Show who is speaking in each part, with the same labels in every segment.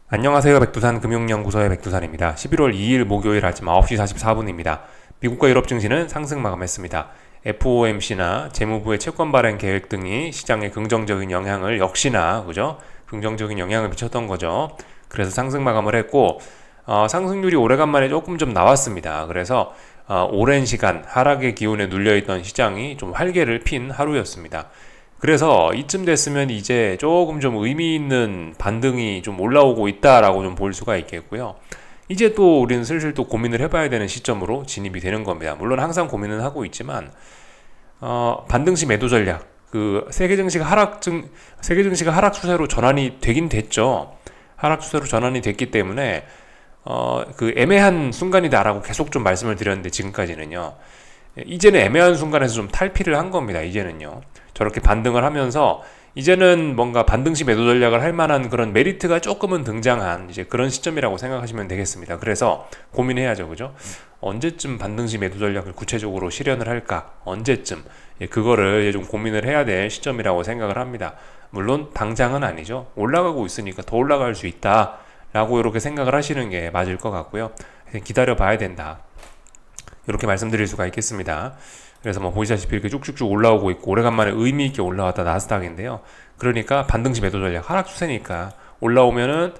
Speaker 1: 안녕하세요. 백두산 금융연구소의 백두산입니다. 11월 2일 목요일 아침 9시 44분입니다. 미국과 유럽 증시는 상승 마감했습니다. FOMC나 재무부의 채권 발행 계획 등이 시장에 긍정적인 영향을 역시나 그죠? 긍정적인 영향을 미쳤던 거죠. 그래서 상승 마감을 했고 상승률이 오래간만에 조금 좀 나왔습니다. 그래서 오랜 시간 하락의 기운에 눌려있던 시장이 좀 활개를 핀 하루였습니다. 그래서 이쯤 됐으면 이제 조금 좀 의미 있는 반등이 좀 올라오고 있다라고 좀 볼 수가 있겠고요. 이제 또 우리는 슬슬 또 고민을 해봐야 되는 시점으로 진입이 되는 겁니다. 물론 항상 고민은 하고 있지만 반등시 매도 전략, 세계 증시가 하락 추세로 전환이 되긴 됐죠. 하락 추세로 전환이 됐기 때문에 애매한 순간이다라고 계속 좀 말씀을 드렸는데 지금까지는요. 이제는 애매한 순간에서 좀 탈피를 한 겁니다. 이제는요. 저렇게 반등을 하면서 이제는 뭔가 반등시 매도 전략을 할 만한 그런 메리트가 조금은 등장한 이제 그런 시점이라고 생각하시면 되겠습니다. 그래서 고민해야죠. 그죠? 언제쯤 반등시 매도 전략을 구체적으로 실현을 할까? 언제쯤? 그거를 좀 고민을 해야 될 시점이라고 생각을 합니다. 물론 당장은 아니죠. 올라가고 있으니까 더 올라갈 수 있다. 라고 이렇게 생각을 하시는 게 맞을 것 같고요. 기다려 봐야 된다. 이렇게 말씀드릴 수가 있겠습니다. 그래서 뭐 보시다시피 이렇게 쭉쭉쭉 올라오고 있고 오래간만에 의미 있게 올라왔다 나스닥인데요. 그러니까 반등시 매도 전략 하락 추세니까 올라오면은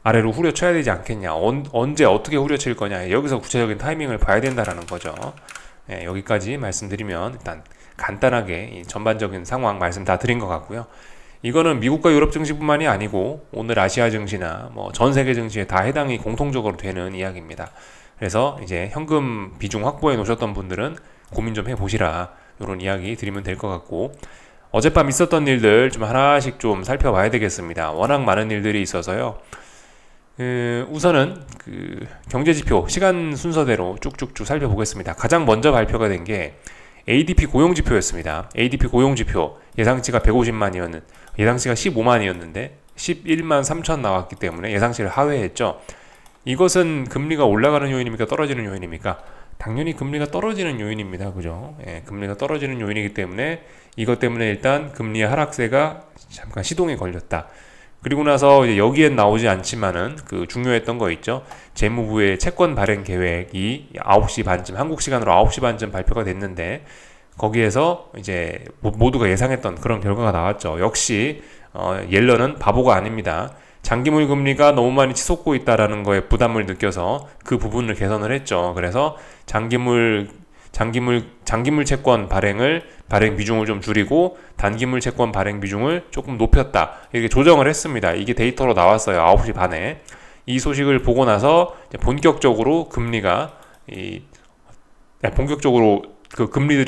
Speaker 1: 아래로 후려쳐야 되지 않겠냐. 언제 어떻게 후려칠 거냐. 여기서 구체적인 타이밍을 봐야 된다라는 거죠. 여기까지 말씀드리면 일단 간단하게 이 전반적인 상황 말씀 다 드린 것 같고요. 이거는 미국과 유럽 증시뿐만이 아니고 오늘 아시아 증시나 뭐 전 세계 증시에 다 해당이 공통적으로 되는 이야기입니다. 그래서 이제 현금 비중 확보해 놓으셨던 분들은 고민 좀 해보시라 이런 이야기 드리면 될 것 같고, 어젯밤 있었던 일들 좀 하나씩 좀 살펴봐야 되겠습니다. 워낙 많은 일들이 있어서요. 우선은 경제지표 시간 순서대로 쭉쭉쭉 살펴보겠습니다. 가장 먼저 발표가 된 게 ADP 고용지표였습니다. ADP 고용지표 예상치가 150만이었는 예상치가 15만이었는데 11만 3천 나왔기 때문에 예상치를 하회했죠. 이것은 금리가 올라가는 요인입니까? 떨어지는 요인입니까? 당연히 금리가 떨어지는 요인입니다. 그죠? 금리가 떨어지는 요인이기 때문에 이것 때문에 일단 금리의 하락세가 잠깐 시동이 걸렸다. 그리고 나서 이제 여기엔 나오지 않지만은 중요했던 거 있죠. 재무부의 채권 발행 계획이 9시 반쯤 한국 시간으로 9시 반쯤 발표가 됐는데 거기에서 이제 모두가 예상했던 그런 결과가 나왔죠. 역시 옐런은 바보가 아닙니다. 장기물 금리가 너무 많이 치솟고 있다라는 거에 부담을 느껴서 그 부분을 개선을 했죠. 그래서 장기물 채권 발행 비중을 좀 줄이고 단기물 채권 발행 비중을 조금 높였다. 이렇게 조정을 했습니다. 이게 데이터로 나왔어요. 9시 반에. 이 소식을 보고 나서 본격적으로 금리들이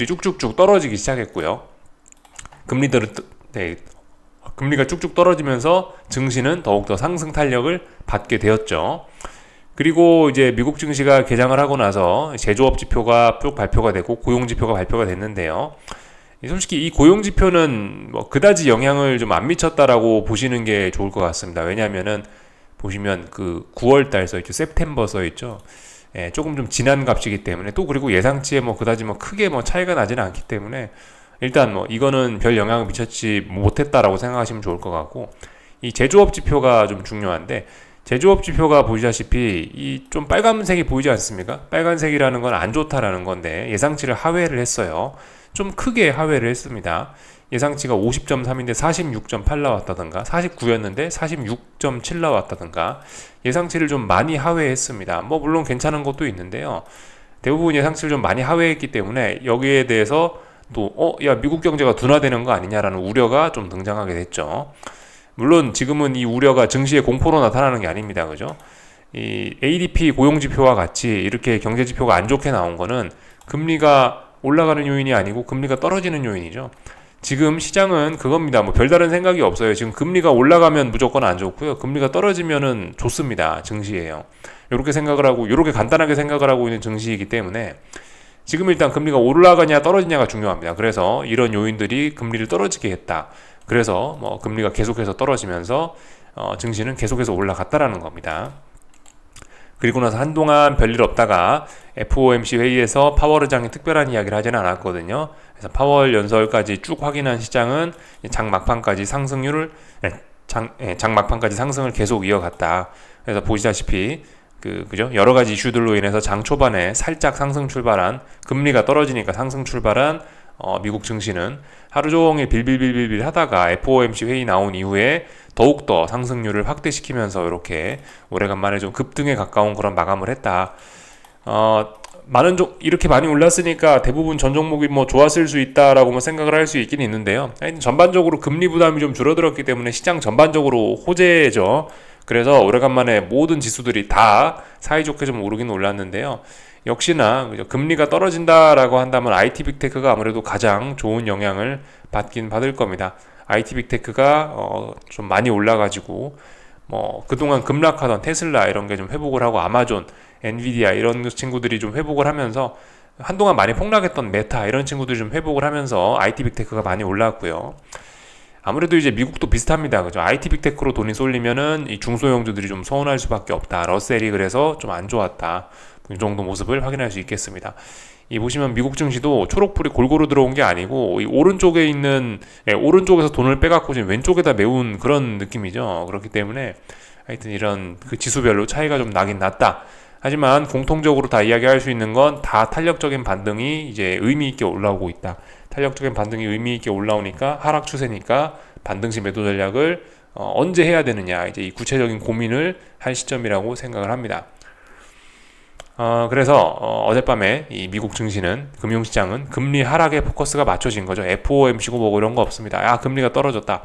Speaker 1: 쭉쭉쭉 떨어지기 시작했고요. 금리가 쭉쭉 떨어지면서 증시는 더욱더 상승 탄력을 받게 되었죠. 그리고 이제 미국 증시가 개장을 하고 나서 제조업 지표가 쭉 발표가 되고 고용 지표가 발표가 됐는데요. 솔직히 이 고용 지표는 뭐 그다지 영향을 좀 안 미쳤다라고 보시는 게 좋을 것 같습니다. 왜냐하면은 보시면 9월 달 써 있죠. September 써 있죠. 조금 좀 지난 값이기 때문에 또 그리고 예상치에 그다지 크게 차이가 나지는 않기 때문에 일단 이거는 별 영향을 미쳤지 못했다라고 생각하시면 좋을 것 같고, 이 제조업 지표가 좀 중요한데 제조업 지표가 보시다시피 이 좀 빨간색이 보이지 않습니까? 빨간색이라는 건 안 좋다라는 건데 예상치를 하회를 했어요. 좀 크게 하회를 했습니다. 예상치가 50.3인데 46.8 나왔다든가 49였는데 46.7 나왔다든가 예상치를 좀 많이 하회했습니다. 물론 괜찮은 것도 있는데요. 대부분 예상치를 좀 많이 하회했기 때문에 여기에 대해서 또 미국 경제가 둔화되는 거 아니냐라는 우려가 좀 등장하게 됐죠. 물론 지금은 이 우려가 증시의 공포로 나타나는 게 아닙니다. 그죠? 이 ADP 고용지표와 같이 이렇게 경제지표가 안 좋게 나온 거는 금리가 올라가는 요인이 아니고 금리가 떨어지는 요인이죠. 지금 시장은 그겁니다. 별다른 생각이 없어요. 지금 금리가 올라가면 무조건 안 좋고요. 금리가 떨어지면은 좋습니다. 증시예요. 이렇게 간단하게 생각을 하고 있는 증시이기 때문에 지금 일단 금리가 올라가냐 떨어지냐가 중요합니다. 그래서 이런 요인들이 금리를 떨어지게 했다. 그래서 금리가 계속해서 떨어지면서 증시는 계속해서 올라갔다라는 겁니다. 그리고 나서 한동안 별일 없다가 FOMC 회의에서 파월 의장이 특별한 이야기를 하지는 않았거든요. 그래서 파월 연설까지 쭉 확인한 시장은 장 막판까지 상승률을 장 막판까지 상승을 계속 이어갔다. 그래서 보시다시피 그죠? 여러 가지 이슈들로 인해서 장 초반에 살짝 상승 출발한, 금리가 떨어지니까 상승 출발한 미국 증시는 하루 종일 빌빌빌빌 하다가 FOMC 회의 나온 이후에 더욱더 상승률을 확대시키면서 이렇게 오래간만에 좀 급등에 가까운 그런 마감을 했다. 이렇게 많이 올랐으니까 대부분 전 종목이 뭐 좋았을 수 있다라고 뭐 생각을 할 수 있긴 있는데요. 전반적으로 금리 부담이 좀 줄어들었기 때문에 시장 전반적으로 호재죠. 그래서 오래간만에 모든 지수들이 다 사이좋게 좀 오르긴 올랐는데요. 역시나 금리가 떨어진다라고 한다면 IT 빅테크가 아무래도 가장 좋은 영향을 받긴 받을 겁니다. IT 빅테크가 좀 많이 올라가지고 뭐 그동안 급락하던 테슬라 이런 게 좀 회복을 하고, 아마존, 엔비디아 이런 친구들이 좀 회복을 하면서, 한동안 많이 폭락했던 메타 이런 친구들이 좀 회복을 하면서 IT 빅테크가 많이 올라왔고요. 아무래도 이제 미국도 비슷합니다. 그죠? IT 빅테크로 돈이 쏠리면은 이 중소형주들이 좀 서운할 수밖에 없다. 러셀이 그래서 좀 안 좋았다. 이 정도 모습을 확인할 수 있겠습니다. 이 보시면 미국 증시도 초록불이 골고루 들어온 게 아니고, 이 오른쪽에 있는, 오른쪽에서 돈을 빼갖고 지금 왼쪽에다 메운 그런 느낌이죠. 그렇기 때문에 하여튼 이런 그 지수별로 차이가 좀 나긴 났다. 하지만 공통적으로 다 이야기할 수 있는 건 다 탄력적인 반등이 이제 의미 있게 올라오고 있다. 탄력적인 반등이 의미 있게 올라오니까 하락 추세니까 반등시 매도 전략을 언제 해야 되느냐, 이제 이 구체적인 고민을 할 시점이라고 생각을 합니다. 그래서 어젯밤에 이 미국 증시는, 금융시장은 금리 하락에 포커스가 맞춰진 거죠. FOMC고 뭐고 이런 거 없습니다. 금리가 떨어졌다,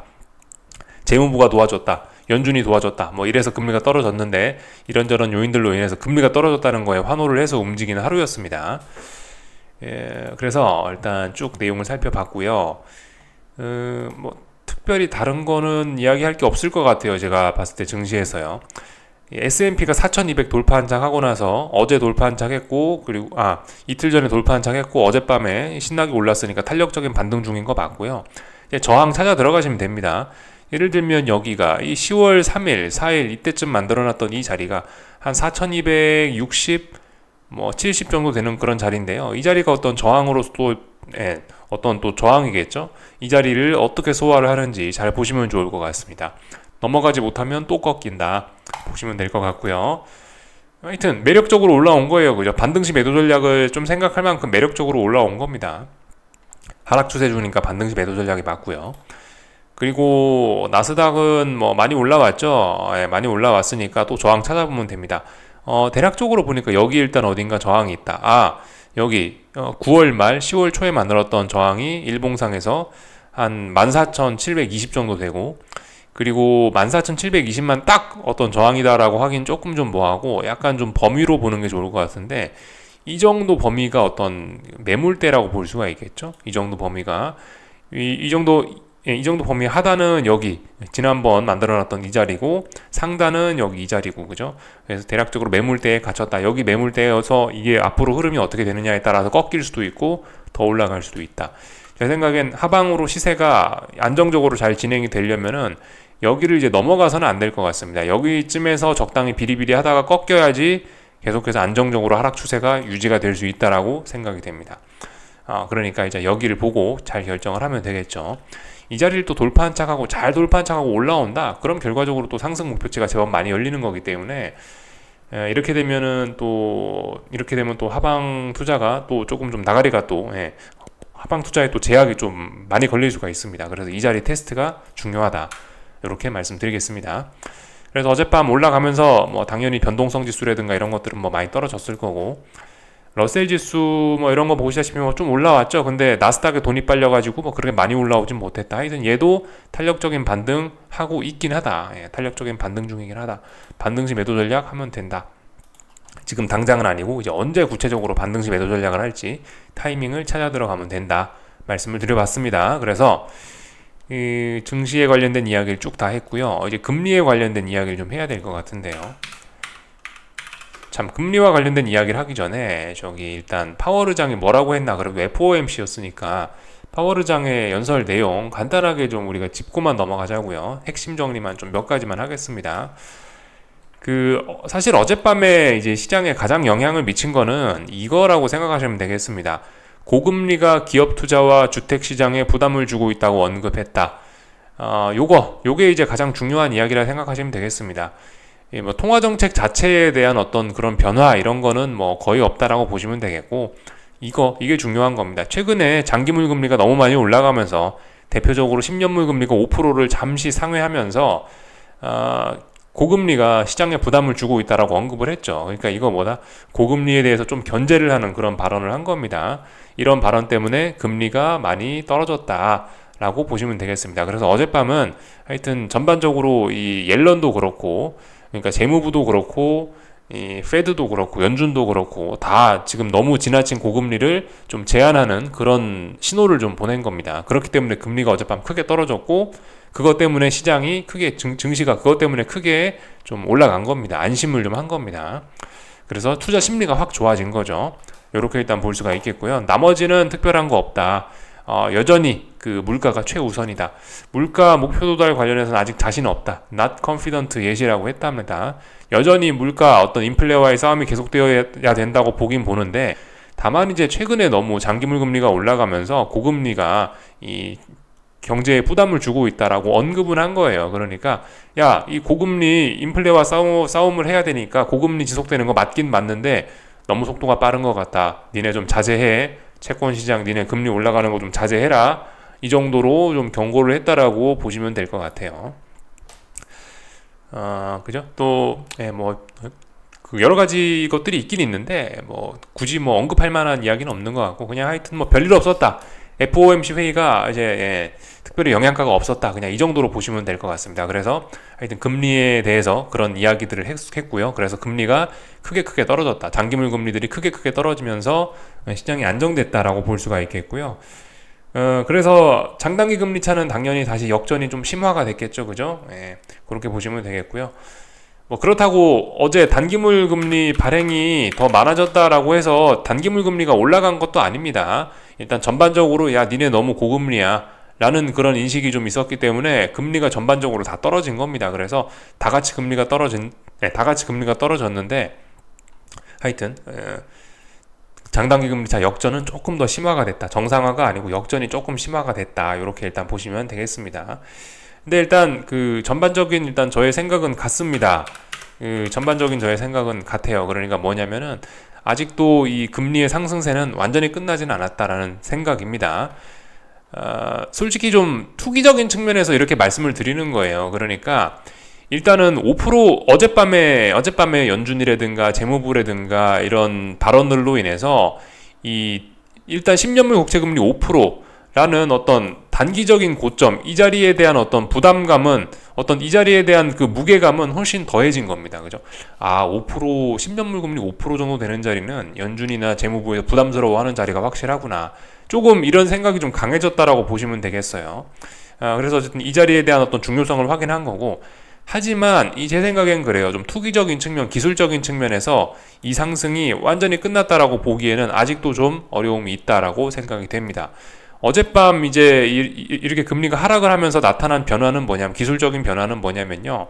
Speaker 1: 재무부가 도와줬다, 연준이 도와줬다, 뭐 이래서 금리가 떨어졌는데, 이런저런 요인들로 인해서 금리가 떨어졌다는 거에 환호를 해서 움직이는 하루였습니다. 그래서 일단 쭉 내용을 살펴봤고요. 뭐 특별히 다른 거는 이야기할 게 없을 것 같아요. 제가 봤을 때 증시에서요. S&P가 4200 돌파 한장 하고 나서 어제 돌파 한장 했고, 그리고 이틀 전에 돌파 한장 했고, 어젯밤에 신나게 올랐으니까 탄력적인 반등 중인 거 맞고요. 이제 저항 찾아 들어가시면 됩니다. 예를 들면 여기가 이 10월 3일, 4일 이때쯤 만들어놨던 이 자리가 한 4260, 뭐 70 정도 되는 그런 자리인데요. 이 자리가 어떤 저항으로서 또 어떤 또 저항이겠죠. 이 자리를 어떻게 소화를 하는지 잘 보시면 좋을 것 같습니다. 넘어가지 못하면 또 꺾인다 보시면 될 것 같고요. 하여튼 매력적으로 올라온 거예요. 그죠? 반등시 매도 전략을 좀 생각할 만큼 매력적으로 올라온 겁니다. 하락 추세 주니까 반등시 매도 전략이 맞고요. 그리고 나스닥은 뭐 많이 올라왔죠. 많이 올라왔으니까 또 저항 찾아보면 됩니다. 대략적으로 보니까 여기 일단 어딘가 저항이 있다. 여기 9월 말 10월 초에 만들었던 저항이 일봉상에서 한 14,720 정도 되고, 그리고 14,720만 딱 어떤 저항이다라고 하긴 조금 좀 뭐하고, 약간 좀 범위로 보는 게 좋을 것 같은데, 이 정도 범위가 어떤 매물대라고 볼 수가 있겠죠. 이 정도 범위가 이 정도 범위 하단은 여기 지난번 만들어놨던 이 자리고, 상단은 여기 이 자리고, 그죠? 그래서 대략적으로 매물대에 갇혔다. 여기 매물대여서 이게 앞으로 흐름이 어떻게 되느냐에 따라서 꺾일 수도 있고 더 올라갈 수도 있다. 제 생각엔 하방으로 시세가 안정적으로 잘 진행이 되려면은 여기를 이제 넘어가서는 안 될 것 같습니다. 여기쯤에서 적당히 비리비리 하다가 꺾여야지 계속해서 안정적으로 하락 추세가 유지가 될 수 있다라고 생각이 됩니다. 그러니까 이제 여기를 보고 잘 결정을 하면 되겠죠. 이 자리를 또 돌파한 척하고 잘 돌파한 척하고 올라온다. 그럼 결과적으로 또 상승 목표치가 제법 많이 열리는 거기 때문에, 이렇게 되면 또 하방 투자가 또 조금 좀 나가리가 또 하방 투자에 또 제약이 좀 많이 걸릴 수가 있습니다. 그래서 이 자리 테스트가 중요하다. 이렇게 말씀드리겠습니다. 그래서 어젯밤 올라가면서 뭐 당연히 변동성 지수라든가 이런 것들은 뭐 많이 떨어졌을 거고, 러셀 지수 뭐 이런 거 보시다시피 뭐 좀 올라왔죠. 근데 나스닥에 돈이 빨려가지고 뭐 그렇게 많이 올라오진 못했다. 하여튼 얘도 탄력적인 반등 하고 있긴 하다. 탄력적인 반등 중이긴 하다. 반등시 매도 전략 하면 된다. 지금 당장은 아니고 이제 언제 구체적으로 반등시 매도 전략을 할지 타이밍을 찾아 들어가면 된다 말씀을 드려봤습니다. 그래서 이 증시에 관련된 이야기를 쭉 다 했고요. 이제 금리에 관련된 이야기를 좀 해야 될 것 같은데요. 참, 금리와 관련된 이야기를 하기 전에 저기 일단 파월의장이 뭐라고 했나, 그리고 FOMC였으니까 파월의장의 연설 내용 간단하게 좀 우리가 짚고만 넘어가자고요. 핵심 정리만 좀 몇 가지만 하겠습니다. 사실 어젯밤에 이제 시장에 가장 영향을 미친 거는 이거라고 생각하시면 되겠습니다. 고금리가 기업 투자와 주택 시장에 부담을 주고 있다고 언급했다. 요게 이제 가장 중요한 이야기라 생각하시면 되겠습니다. 뭐 통화정책 자체에 대한 어떤 그런 변화 이런 거는 뭐 거의 없다라고 보시면 되겠고, 이게 중요한 겁니다. 최근에 장기물 금리가 너무 많이 올라가면서 대표적으로 10년물 금리가 5%를 잠시 상회하면서 고금리가 시장에 부담을 주고 있다라고 언급을 했죠. 그러니까 이거 고금리에 대해서 좀 견제를 하는 그런 발언을 한 겁니다. 이런 발언 때문에 금리가 많이 떨어졌다라고 보시면 되겠습니다. 그래서 어젯밤은 하여튼 전반적으로 이 옐런도 그렇고, 그러니까 재무부도 그렇고, 이 페드도 그렇고, 연준도 그렇고, 다 지금 너무 지나친 고금리를 좀 제한하는 그런 신호를 좀 보낸 겁니다. 그렇기 때문에 금리가 어젯밤 크게 떨어졌고, 그것 때문에 시장이 크게, 증시가 그것 때문에 크게 좀 올라간 겁니다. 안심을 좀 한 겁니다. 그래서 투자 심리가 확 좋아진 거죠. 이렇게 일단 볼 수가 있겠고요. 나머지는 특별한 거 없다. 여전히 그 물가가 최우선이다. 물가 목표 도달 관련해서는 아직 자신 없다. Not confident yet이라고 했답니다. 여전히 물가 어떤 인플레와의 싸움이 계속되어야 된다고 보긴 보는데, 다만 이제 최근에 너무 장기물 금리가 올라가면서 고금리가 이 경제에 부담을 주고 있다라고 언급은 한 거예요. 그러니까 이 고금리 인플레와 싸움을 해야 되니까 고금리 지속되는 거 맞긴 맞는데 너무 속도가 빠른 것 같다. 니네 좀 자제해. 채권 시장 니네 금리 올라가는 거 좀 자제해라. 이 정도로 좀 경고를 했다라고 보시면 될 것 같아요. 그죠? 또 그 여러 가지 것들이 있긴 있는데 굳이 언급할 만한 이야기는 없는 것 같고, 그냥 하여튼 별일 없었다. FOMC 회의가 이제 특별히 영향가가 없었다. 그냥 이 정도로 보시면 될 것 같습니다. 그래서 하여튼 금리에 대해서 그런 이야기들을 했고요. 그래서 금리가 크게 떨어졌다. 장기물 금리들이 크게 떨어지면서 시장이 안정됐다라고 볼 수가 있겠고요. 그래서 장단기 금리 차는 당연히 다시 역전이 좀 심화가 됐겠죠. 그죠? 그렇게 보시면 되겠고요. 그렇다고 어제 단기물 금리 발행이 더 많아졌다라고 해서 단기물 금리가 올라간 것도 아닙니다. 일단 전반적으로 니네 너무 고금리야 라는 그런 인식이 좀 있었기 때문에 금리가 전반적으로 다 떨어진 겁니다. 그래서 다 같이 금리가 떨어졌는데, 하여튼 장단기 금리 차 역전은 조금 더 심화가 됐다. 정상화가 아니고 역전이 조금 심화가 됐다. 이렇게 일단 보시면 되겠습니다. 근데 일단 전반적인 저의 생각은 같습니다. 전반적인 저의 생각은 같아요. 그러니까 뭐냐면은 아직도 이 금리의 상승세는 완전히 끝나진 않았다라는 생각입니다. 솔직히 좀 투기적인 측면에서 이렇게 말씀을 드리는 거예요. 그러니까 일단은 5% 어젯밤에 연준이라든가 재무부라든가 이런 발언들로 인해서 일단 10년물 국채금리 5%라는 어떤 단기적인 고점, 이 자리에 대한 어떤 부담감은, 이 자리에 대한 그 무게감은 훨씬 더해진 겁니다. 그죠? 5%, 10년물 금리 5% 정도 되는 자리는 연준이나 재무부에서 부담스러워하는 자리가 확실하구나. 조금 이런 생각이 좀 강해졌다라고 보시면 되겠어요. 그래서 어쨌든 이 자리에 대한 어떤 중요성을 확인한 거고, 하지만 제 생각엔 그래요. 좀 투기적인 측면, 기술적인 측면에서 이 상승이 완전히 끝났다라고 보기에는 아직도 좀 어려움이 있다라고 생각이 됩니다. 어젯밤 이제 이렇게 금리가 하락을 하면서 나타난 변화는 기술적인 변화는 뭐냐면요.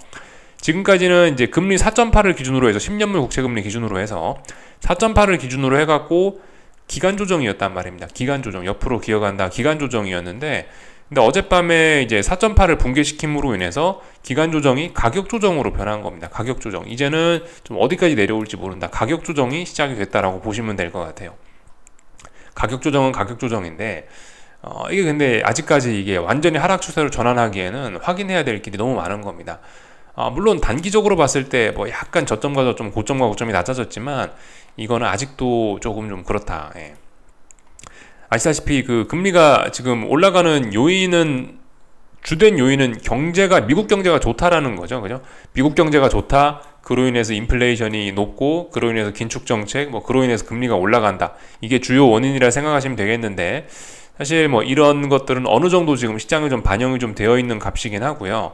Speaker 1: 지금까지는 이제 금리 4.8을 기준으로 해서 10년물 국채금리 기준으로 해서 4.8을 기준으로 해갖고 기간 조정이었단 말입니다. 기간 조정, 옆으로 기어간다. 기간 조정이었는데, 근데 어젯밤에 이제 4.8을 붕괴시킴으로 인해서 기간 조정이 가격 조정으로 변한 겁니다. 가격 조정. 이제는 좀 어디까지 내려올지 모른다. 가격 조정이 시작이 됐다라고 보시면 될 것 같아요. 가격 조정은 가격 조정인데, 이게 근데 아직까지 이게 완전히 하락 추세로 전환하기에는 확인해야 될 길이 너무 많은 겁니다. 물론 단기적으로 봤을 때 약간 저점과 저점, 고점과 고점이 낮아졌지만 이거는 아직도 조금 좀 그렇다. 아시다시피 금리가 지금 올라가는 주된 요인은 미국 경제가 좋다라는 거죠. 그죠? 미국 경제가 좋다. 그로 인해서 인플레이션이 높고, 그로 인해서 긴축 정책, 그로 인해서 금리가 올라간다. 이게 주요 원인이라 생각하시면 되겠는데, 사실 이런 것들은 어느 정도 지금 시장에 좀 반영이 좀 되어 있는 값이긴 하고요.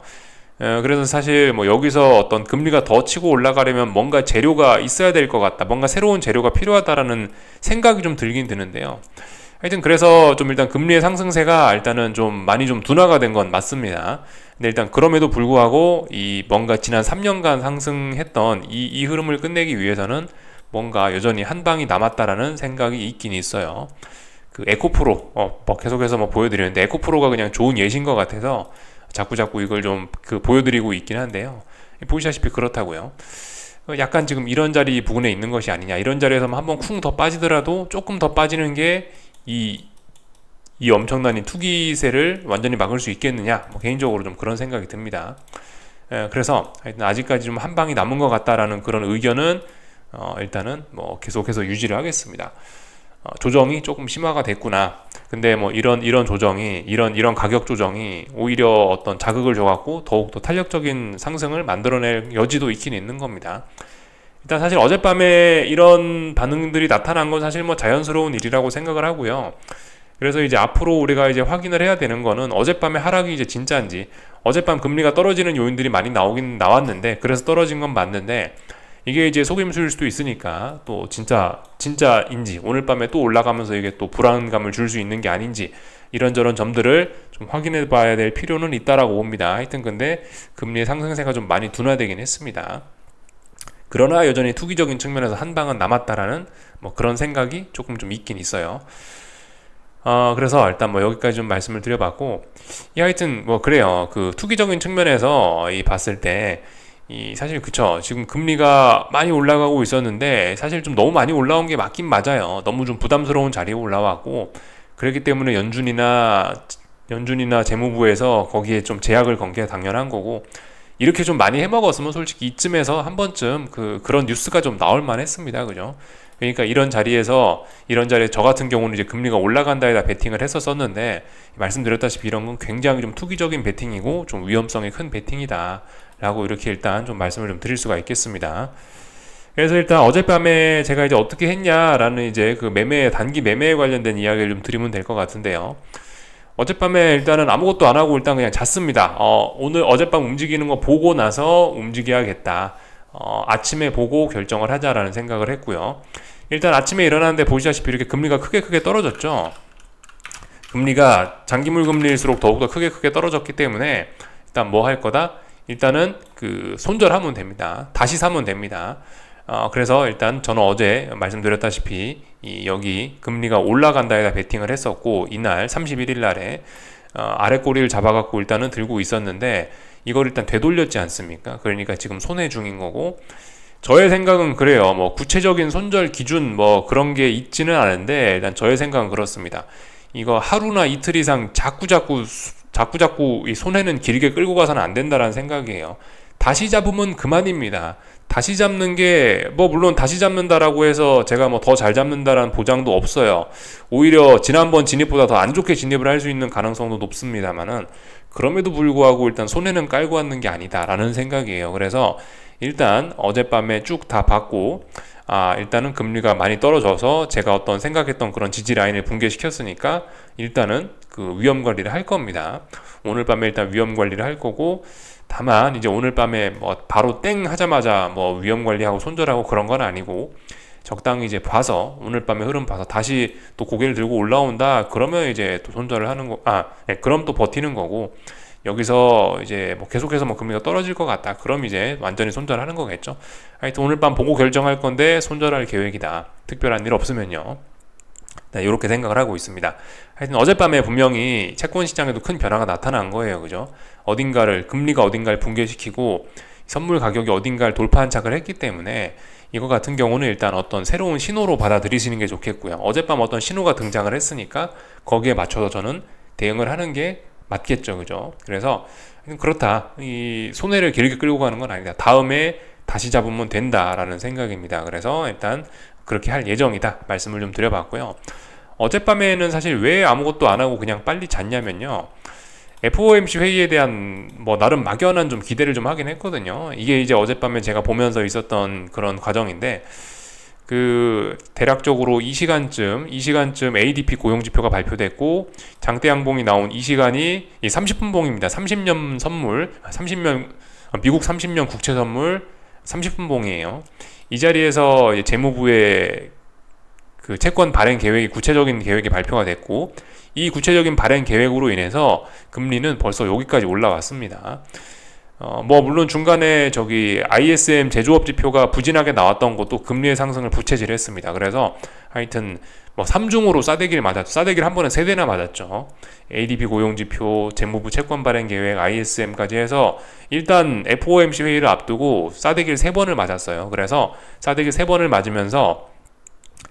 Speaker 1: 그래서 사실 여기서 어떤 금리가 더 치고 올라가려면 뭔가 재료가 있어야 될 것 같다. 뭔가 새로운 재료가 필요하다라는 생각이 좀 들긴 드는데요. 하여튼 그래서 좀 일단 금리의 상승세가 일단은 좀 많이 좀 둔화가 된 건 맞습니다. 근데 일단 그럼에도 불구하고 뭔가 지난 3년간 상승했던 이 흐름을 끝내기 위해서는 뭔가 여전히 한 방이 남았다라는 생각이 있긴 있어요. 에코프로 계속해서 보여드리는데, 에코프로가 그냥 좋은 예시인 것 같아서 자꾸자꾸 이걸 좀 보여드리고 있긴 한데요. 보시다시피 그렇다고요. 약간 지금 이런 자리 부근에 있는 것이 아니냐, 이런 자리에서 한번 쿵 더 빠지더라도 조금 더 빠지는 게 이 엄청난 투기세를 완전히 막을 수 있겠느냐, 개인적으로 좀 그런 생각이 듭니다. 그래서 아직까지 좀 한 방이 남은 것 같다라는 그런 의견은 일단은 계속해서 유지를 하겠습니다. 조정이 조금 심화가 됐구나. 근데 이런 조정이, 이런 가격 조정이 오히려 어떤 자극을 줘갖고 더욱더 탄력적인 상승을 만들어낼 여지도 있긴 있는 겁니다. 일단 사실 어젯밤에 이런 반응들이 나타난 건 사실 자연스러운 일이라고 생각을 하고요. 그래서 이제 앞으로 우리가 이제 확인을 해야 되는 거는 어젯밤의 하락이 이제 진짜인지, 어젯밤 금리가 떨어지는 요인들이 많이 나왔는데, 그래서 떨어진 건 맞는데, 이게 이제 속임수일 수도 있으니까 또 진짜인지, 오늘 밤에 또 올라가면서 이게 또 불안감을 줄 수 있는 게 아닌지, 이런저런 점들을 좀 확인해 봐야 될 필요는 있다라고 봅니다. 하여튼 근데 금리의 상승세가 좀 많이 둔화되긴 했습니다. 그러나 여전히 투기적인 측면에서 한 방은 남았다라는 그런 생각이 조금 좀 있긴 있어요. 그래서 일단 여기까지 좀 말씀을 드려봤고, 하여튼 그래요. 투기적인 측면에서 봤을 때 사실 그쵸, 지금 금리가 많이 올라가고 있었는데 사실 좀 너무 많이 올라온 게 맞긴 맞아요. 너무 좀 부담스러운 자리에 올라왔고, 그렇기 때문에 연준이나 재무부에서 거기에 좀 제약을 건 게 당연한 거고, 이렇게 좀 많이 해먹었으면 솔직히 이쯤에서 한 번쯤 그런 뉴스가 좀 나올 만했습니다. 그죠? 그러니까 이런 자리에 저 같은 경우는 이제 금리가 올라간다에다 베팅을 했었는데, 말씀드렸다시피 이런 건 굉장히 좀 투기적인 베팅이고 좀 위험성이 큰 베팅이다 라고 이렇게 일단 좀 말씀을 좀 드릴 수가 있겠습니다. 그래서 일단 어젯밤에 제가 이제 어떻게 했냐라는 이제 단기 매매에 관련된 이야기를 좀 드리면 될 것 같은데요. 어젯밤에 일단은 아무것도 안 하고 일단 그냥 잤습니다. 오늘 어젯밤 움직이는 거 보고 나서 움직여야겠다. 아침에 보고 결정을 하자라는 생각을 했고요. 일단 아침에 일어났는데 보시다시피 이렇게 금리가 크게 떨어졌죠. 금리가 장기물 금리일수록 더욱더 크게 떨어졌기 때문에 일단 할 거다? 일단은 손절하면 됩니다. 다시 사면 됩니다. 그래서 일단 저는 어제 말씀드렸다시피 여기 금리가 올라간다에다 베팅을 했었고, 이날 31일 날에 아래 꼬리를 잡아갖고 일단은 들고 있었는데, 이걸 일단 되돌렸지 않습니까? 그러니까 지금 손해 중인 거고, 저의 생각은 그래요. 구체적인 손절 기준 그런 게 있지는 않은데, 일단 저의 생각은 그렇습니다. 이거 하루나 이틀 이상 자꾸자꾸 이 손해는 길게 끌고 가서는 안 된다라는 생각이에요. 다시 잡으면 그만입니다. 다시 잡는 게 물론 다시 잡는다라고 해서 제가 더 잘 잡는다라는 보장도 없어요. 오히려 지난번 진입보다 더 안 좋게 진입을 할 수 있는 가능성도 높습니다만은, 그럼에도 불구하고 일단 손해는 깔고 왔는 게 아니다라는 생각이에요. 그래서 일단 어젯밤에 쭉 다 봤고, 일단은 금리가 많이 떨어져서 제가 어떤 생각했던 그런 지지 라인을 붕괴시켰으니까 일단은 위험 관리를 할 겁니다. 오늘 밤에 일단 위험 관리를 할 거고, 다만 이제 오늘 밤에 바로 땡 하자마자 위험 관리하고 손절하고 그런 건 아니고, 적당히 이제 봐서 오늘 밤에 흐름 봐서 다시 또 고개를 들고 올라온다 그러면 이제 또 손절을 하는 거, 그럼 또 버티는 거고, 여기서 이제 계속해서 금리가 떨어질 것 같다 그럼 이제 완전히 손절하는 거겠죠. 하여튼 오늘 밤 보고 결정할 건데 손절할 계획이다. 특별한 일 없으면요. 네, 이렇게 생각을 하고 있습니다. 하여튼 어젯밤에 분명히 채권 시장에도 큰 변화가 나타난 거예요. 그죠? 금리가 어딘가를 붕괴시키고 선물 가격이 어딘가를 돌파 안착을 했기 때문에, 이거 같은 경우는 일단 어떤 새로운 신호로 받아들이시는 게 좋겠고요. 어젯밤 어떤 신호가 등장을 했으니까 거기에 맞춰서 저는 대응을 하는 게 맞겠죠. 그죠? 그래서 그렇다. 이 손해를 길게 끌고 가는 건 아니다. 다음에 다시 잡으면 된다라는 생각입니다. 그래서 일단 그렇게 할 예정이다 말씀을 좀 드려봤고요. 어젯밤에는 사실 왜 아무것도 안 하고 그냥 빨리 잤냐면요, FOMC 회의에 대한 나름 막연한 좀 기대를 좀 하긴 했거든요. 이게 이제 어젯밤에 제가 보면서 있었던 그런 과정인데, 대략적으로 이 시간쯤 ADP 고용지표가 발표됐고, 장대 양봉이 나온 이 시간이 30분 봉입니다. 30년 선물, 미국 30년 국채 선물 30분 봉이에요. 이 자리에서 재무부의 채권 발행 계획이, 구체적인 계획이 발표가 됐고, 이 구체적인 발행 계획으로 인해서 금리는 벌써 여기까지 올라왔습니다. 물론 중간에 ISM 제조업 지표가 부진하게 나왔던 것도 금리의 상승을 부채질했습니다. 그래서 하여튼 뭐 3중으로 싸대기를 맞았죠. 싸대기를 한 번에 3대나 맞았죠. ADP 고용지표, 재무부 채권 발행 계획, ISM까지 해서 일단 FOMC 회의를 앞두고 싸대기를 3번을 맞았어요. 그래서 싸대기 3번을 맞으면서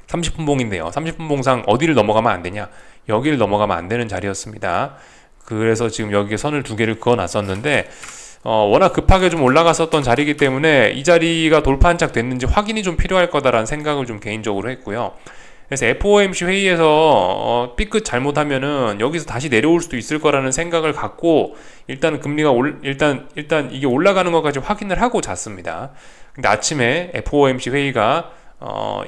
Speaker 1: 30분 봉인데요. 30분 봉상 어디를 넘어가면 안 되냐? 여기를 넘어가면 안 되는 자리였습니다. 그래서 지금 여기에 선을 2개를 그어 놨었는데 워낙 급하게 좀 올라갔었던 자리이기 때문에 이 자리가 돌파 한착 됐는지 확인이 좀 필요할 거다라는 생각을 좀 개인적으로 했고요. 그래서 FOMC 회의에서 삐끗 잘못하면은 여기서 다시 내려올 수도 있을 거라는 생각을 갖고 일단 금리가 일단 이게 올라가는 것까지 확인을 하고 잤습니다. 근데 아침에 FOMC 회의가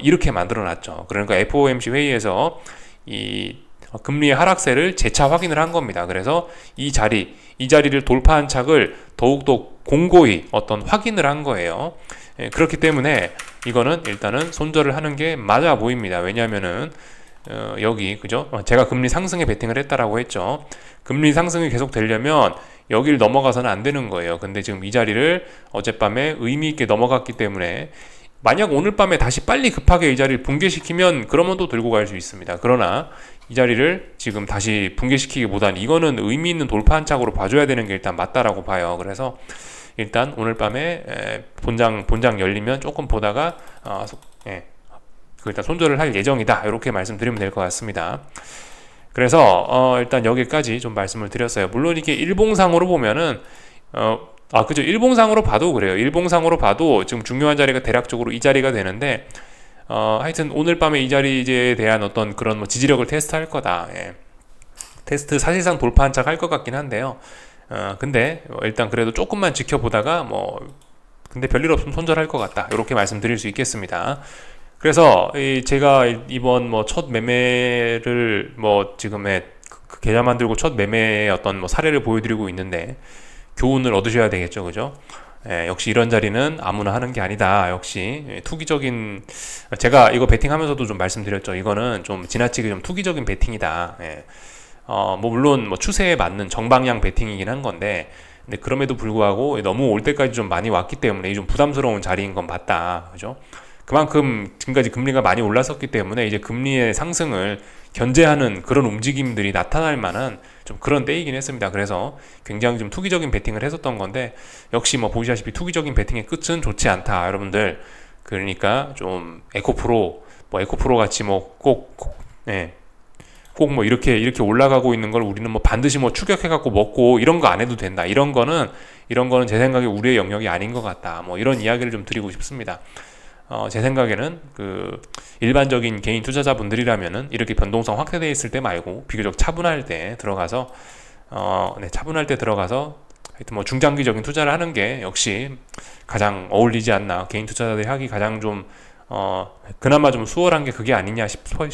Speaker 1: 이렇게 만들어 놨죠. 그러니까 FOMC 회의에서 이 금리의 하락세를 재차 확인을 한 겁니다. 그래서 이 자리를 돌파한 착을 더욱더 공고히 어떤 확인을 한 거예요. 그렇기 때문에 이거는 일단은 손절을 하는 게 맞아 보입니다. 왜냐하면은 여기 그죠? 제가 금리 상승에 베팅을 했다라고 했죠. 금리 상승이 계속 되려면 여기를 넘어가서는 안 되는 거예요. 근데 지금 이 자리를 어젯밤에 의미 있게 넘어갔기 때문에 만약 오늘 밤에 다시 빨리 급하게 이 자리를 붕괴시키면 그러면 또 들고 갈 수 있습니다. 그러나 이 자리를 지금 다시 붕괴시키기보단 이거는 의미 있는 돌파 한착으로 봐줘야 되는 게 일단 맞다라고 봐요. 그래서 일단 오늘 밤에 본장 열리면 조금 보다가 일단 손절을 할 예정이다. 이렇게 말씀드리면 될 것 같습니다. 그래서 일단 여기까지 좀 말씀을 드렸어요. 물론 이게 일봉상으로 보면은 그죠. 일봉상으로 봐도 그래요. 일봉상으로 봐도 지금 중요한 자리가 대략적으로 이 자리가 되는데 하여튼 오늘 밤에 이 자리에 대한 어떤 그런 뭐 지지력을 테스트할 거다. 테스트 사실상 돌파 한착 할 것 같긴 한데요. 근데 일단 그래도 조금만 지켜보다가 근데 별일 없으면 손절할 것 같다. 이렇게 말씀드릴 수 있겠습니다. 그래서 제가 이번 첫 매매를 지금의 그 계좌 만들고 첫 매매의 어떤 사례를 보여드리고 있는데 교훈을 얻으셔야 되겠죠, 그죠? 역시 이런 자리는 아무나 하는 게 아니다. 역시 투기적인, 제가 이거 베팅하면서도 좀 말씀드렸죠. 이거는 좀 지나치게 좀 투기적인 베팅이다. 물론 추세에 맞는 정방향 베팅이긴 한 건데, 근데 그럼에도 불구하고 너무 올 때까지 좀 많이 왔기 때문에 좀 부담스러운 자리인 건 맞다. 그죠? 그만큼 지금까지 금리가 많이 올랐었기 때문에 이제 금리의 상승을 견제하는 그런 움직임들이 나타날 만한 좀 그런 때이긴 했습니다. 그래서 굉장히 좀 투기적인 베팅을 했었던 건데 역시 보시다시피 투기적인 베팅의 끝은 좋지 않다, 여러분들. 그러니까 좀 에코프로 같이 꼭 이렇게 올라가고 있는 걸 우리는 반드시 추격해갖고 먹고 이런 거 안 해도 된다. 이런 거는 제 생각에 우리의 영역이 아닌 것 같다. 이런 이야기를 좀 드리고 싶습니다. 제 생각에는 일반적인 개인 투자자분들이라면은 이렇게 변동성 확대되어 있을 때 말고 비교적 차분할 때 들어가서 하여튼 중장기적인 투자를 하는 게 역시 가장 어울리지 않나. 개인 투자자들이 하기 가장 좀 그나마 좀 수월한 게 그게 아니냐 싶어요.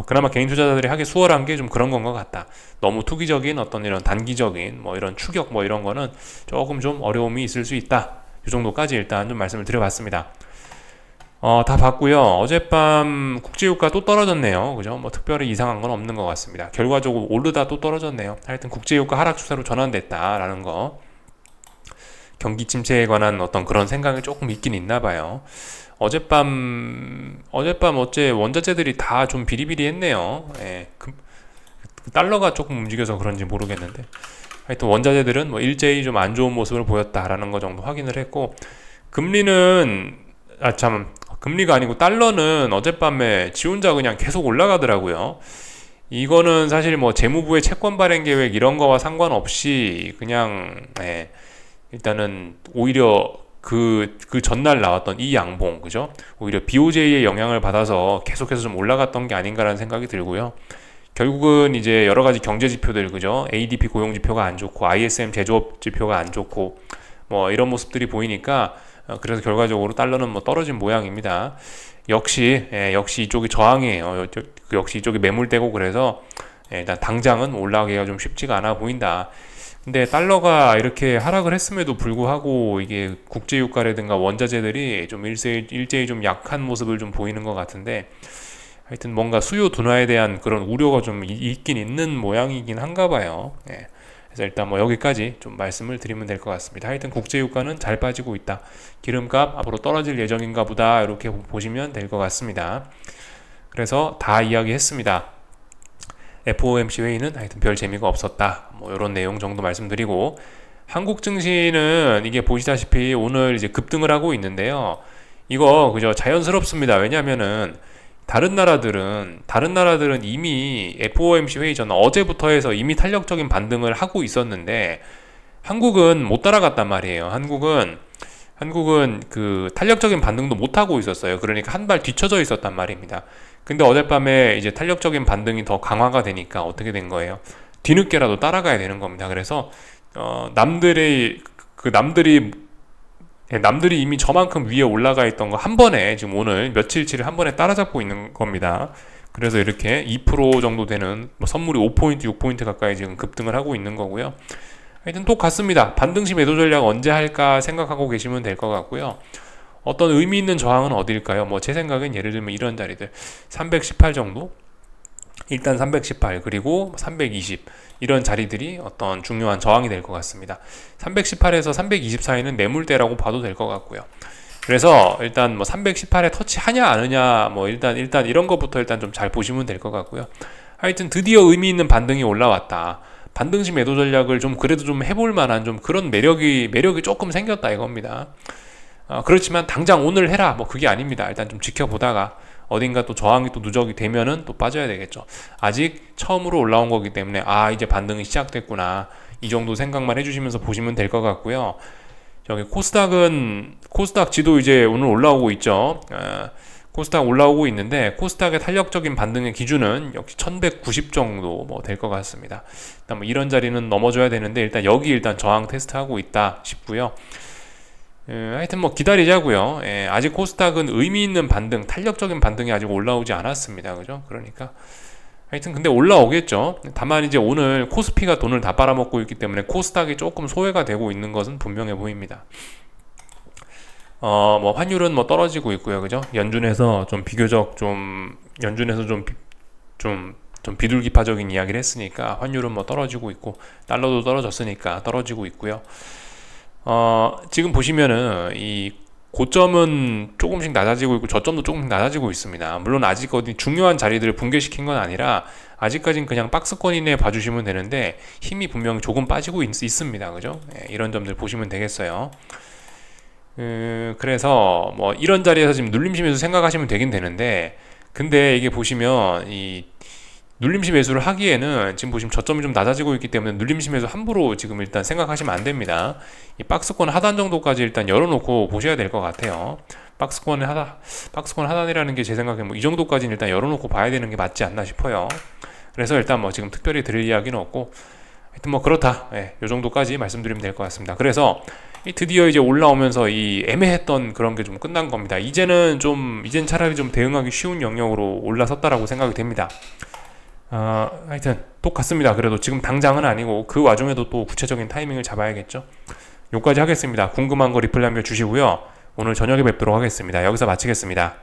Speaker 1: 그나마 개인 투자자들이 하기 수월한 게 좀 그런 건 것 같다. 너무 투기적인 어떤 이런 단기적인 이런 추격 이런 거는 조금 좀 어려움이 있을 수 있다. 이 정도까지 일단 좀 말씀을 드려봤습니다. 다 봤고요. 어젯밤 국제유가 또 떨어졌네요. 그죠? 특별히 이상한 건 없는 것 같습니다. 결과적으로 오르다 또 떨어졌네요. 하여튼 국제유가 하락 추세로 전환됐다라는 거. 경기 침체에 관한 어떤 그런 생각이 조금 있긴 있나 봐요. 어젯밤 어째 원자재들이 다 좀 비리비리했네요. 달러가 조금 움직여서 그런지 모르겠는데. 하여튼 원자재들은 일제히 좀 안 좋은 모습을 보였다라는 거 정도 확인을 했고, 금리가 아니고 달러는 어젯밤에 지 혼자 그냥 계속 올라가더라고요. 이거는 사실 재무부의 채권 발행 계획 이런 거와 상관없이 그냥 일단은 오히려 그 전날 나왔던 이 양봉, 그죠? 오히려 BOJ의 영향을 받아서 계속해서 좀 올라갔던 게 아닌가라는 생각이 들고요. 결국은 이제 여러 가지 경제 지표들, 그죠? ADP 고용 지표가 안 좋고 ISM 제조업 지표가 안 좋고 이런 모습들이 보이니까 그래서 결과적으로 달러는 떨어진 모양입니다. 역시 이쪽이 저항이에요. 역시 이쪽이 매물되고 그래서 일단 당장은 올라가기가 좀 쉽지가 않아 보인다. 근데 달러가 이렇게 하락을 했음에도 불구하고 이게 국제유가라든가 원자재들이 좀 일제히 좀 약한 모습을 좀 보이는 것 같은데, 하여튼 뭔가 수요 둔화에 대한 그런 우려가 좀 있긴 있는 모양이긴 한가 봐요. 그래서 일단 여기까지 좀 말씀을 드리면 될 것 같습니다. 하여튼 국제유가는 잘 빠지고 있다. 기름값 앞으로 떨어질 예정인가 보다. 이렇게 보시면 될 것 같습니다. 그래서 다 이야기했습니다. FOMC 회의는 하여튼 별 재미가 없었다. 뭐 이런 내용 정도 말씀드리고, 한국 증시는 이게 보시다시피 오늘 이제 급등을 하고 있는데요. 이거 그저 자연스럽습니다. 왜냐면은 다른 나라들은 이미 FOMC 회의 전 어제부터 해서 이미 탄력적인 반등을 하고 있었는데 한국은 못 따라갔단 말이에요. 한국은 그 탄력적인 반등도 못 하고 있었어요. 그러니까 한 발 뒤쳐져 있었단 말입니다. 근데 어젯밤에 이제 탄력적인 반등이 더 강화가 되니까 어떻게 된 거예요? 뒤늦게라도 따라가야 되는 겁니다. 그래서 남들이 이미 저만큼 위에 올라가 있던 거 한 번에 지금 오늘 며칠치를 한 번에 따라잡고 있는 겁니다. 그래서 이렇게 2% 정도 되는 선물이 5포인트, 6포인트 가까이 지금 급등을 하고 있는 거고요. 하여튼 똑같습니다. 반등시 매도 전략 언제 할까 생각하고 계시면 될 것 같고요. 어떤 의미 있는 저항은 어딜까요? 뭐 제 생각엔 예를 들면 이런 자리들 318 정도? 일단 318 그리고 320 이런 자리들이 어떤 중요한 저항이 될 것 같습니다. 318에서 320 사이는 매물대라고 봐도 될 것 같고요. 그래서 일단 뭐 318에 터치하냐 안 하냐 뭐 일단 이런 것부터 일단 좀 잘 보시면 될 것 같고요. 하여튼 드디어 의미 있는 반등이 올라왔다. 반등시 매도 전략을 좀 그래도 좀 해볼 만한 좀 그런 매력이 조금 생겼다 이겁니다. 그렇지만 당장 오늘 해라 뭐 그게 아닙니다. 일단 좀 지켜보다가 어딘가 또 저항이 또 누적이 되면은 또 빠져야 되겠죠. 아직 처음으로 올라온 거기 때문에 이제 반등이 시작됐구나 이 정도 생각만 해주시면서 보시면 될 것 같고요. 저기 코스닥 지도 이제 오늘 올라오고 있죠. 코스닥 올라오고 있는데 코스닥의 탄력적인 반등의 기준은 역시 1190 정도 뭐 될 것 같습니다. 일단 뭐 이런 자리는 넘어줘야 되는데 일단 저항 테스트하고 있다 싶고요. 하여튼 뭐 기다리자고요. 아직 코스닥은 의미 있는 반등, 탄력적인 반등이 아직 올라오지 않았습니다. 그죠? 그러니까 하여튼 근데 올라오겠죠. 다만 이제 오늘 코스피가 돈을 다 빨아먹고 있기 때문에 코스닥이 조금 소외가 되고 있는 것은 분명해 보입니다. 뭐 환율은 뭐 떨어지고 있고요. 그죠? 연준에서 좀 비교적 좀 비둘기파적인 이야기를 했으니까 환율은 뭐 떨어지고 있고 달러도 떨어졌으니까 떨어지고 있고요. 지금 보시면은 이 고점은 조금씩 낮아지고 있고 저점도 조금씩 낮아지고 있습니다. 물론 아직 어디 중요한 자리들을 붕괴시킨 건 아니라 아직까지는 그냥 박스권 이내에 봐주시면 되는데 힘이 분명히 조금 빠지고 있습니다. 그죠? 이런 점들 보시면 되겠어요. 그래서 뭐 이런 자리에서 지금 눌림심에서 생각하시면 되긴 되는데 근데 이게 보시면 이 눌림시 매수를 하기에는 지금 보시면 저점이 좀 낮아지고 있기 때문에 눌림시 매수 함부로 지금 일단 생각하시면 안 됩니다. 이 박스권 하단 정도까지 일단 열어놓고 보셔야 될 것 같아요. 박스권 하단이라는 게 제 생각에 뭐 이 정도까지는 일단 열어놓고 봐야 되는 게 맞지 않나 싶어요. 그래서 일단 뭐 지금 특별히 드릴 이야기는 없고 하여튼 뭐 그렇다. 요 정도까지 말씀드리면 될 것 같습니다. 그래서 드디어 이제 올라오면서 이 애매했던 그런 게 좀 끝난 겁니다. 이젠 차라리 좀 대응하기 쉬운 영역으로 올라섰다라고 생각이 됩니다. 하여튼 똑같습니다. 그래도 지금 당장은 아니고 그 와중에도 또 구체적인 타이밍을 잡아야겠죠. 여기까지 하겠습니다. 궁금한 거 리플 남겨주시고요. 오늘 저녁에 뵙도록 하겠습니다. 여기서 마치겠습니다.